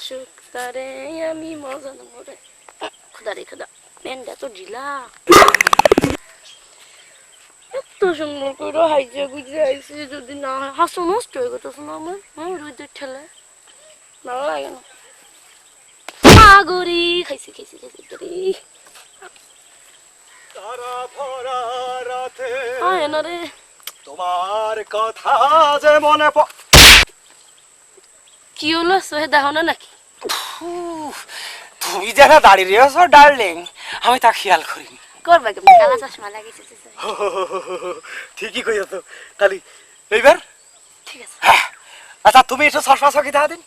সুখ তারে আমি মজা নেব রে। খোদা রে খোদা, মেনটা তো ঢিলা। এত সুন্দর করে হাইজে গুজে আইসি, যদি না হয় হাসো নষ্ট হয়ে গেছে শোনো আমার। রোদের ঠেলে ভালো লাগে না। গরি খাইছি খাইছি খাইছি গরি। তারা ভরা রাতে হয় না রে। তোমার কথা যে মনে কি হলো সোহে দেখো না নাকি? তুমি যারা দাঁড়িয়ে রয়েছো ডার্লিং, আমি তা খেয়াল করিনি। করবা কেমন, কালা চশমা লাগিয়েছে। ঠিকই কইছ খালি এইবার। ঠিক আছে। হ্যাঁ, আচ্ছা তুমি একটু চশমা চকি দেখা দিন।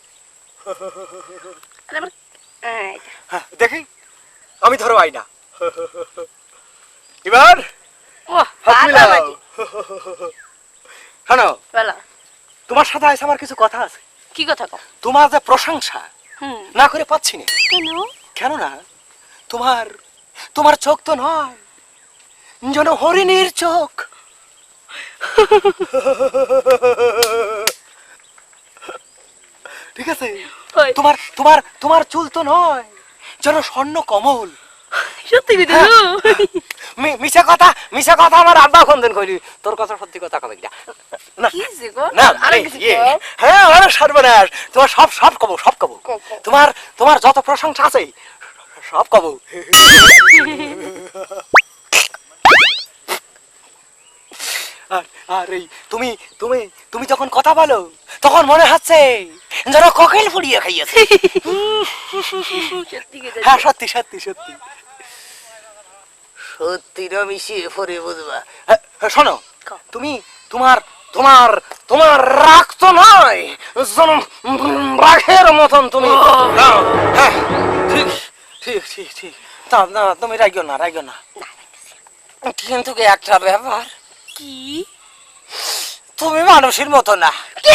হ্যাঁ, দেখি আমি ধরো আইনা। এবার হাত মিলাও। শোনো, তোমার সাথে আজ আমার কিছু কথা আছে। কি কথা কও? তোমার যে প্রশংসা না করে পাচ্ছি না। কেন না? তোমার তোমার চোখ তো নয়, যেন হরিণীর চোখ। ঠিক আছে? তোমার তোমার তোমার চুল তো নয়, যেন স্বর্ণ কমল। সত্যি কথা? মিছা কথা আমার আব্বা কোনদিন কইলি। তোর কথা সত্যি কথা কবে কিনা? না আরে হ্যাঁ, আরে সর্বনাশ, তোমার সব কব, সব কব। তোমার তোমার যত প্রশংসা আছে সব কব। আর এই তুমি তুমি তুমি যখন কথা বলো তখন মনে হচ্ছে যেন কোকিল ফুড়িয়ে খাইয়েছে। হ্যাঁ, সত্যি সত্যি সত্যি সত্যি না মিশিয়ে পরে বুঝবা। শোনো, তুমি তোমার তোমার তোমার রাগ তো নয়, রাগের মতন তুমি। হ্যাঁ, ঠিক ঠিক ঠিক ঠিক। না তুমি রাগিও না, রাগিও না। কিন্তু একটা ব্যাপার, কি? তুমি মানুষের মতো না। কি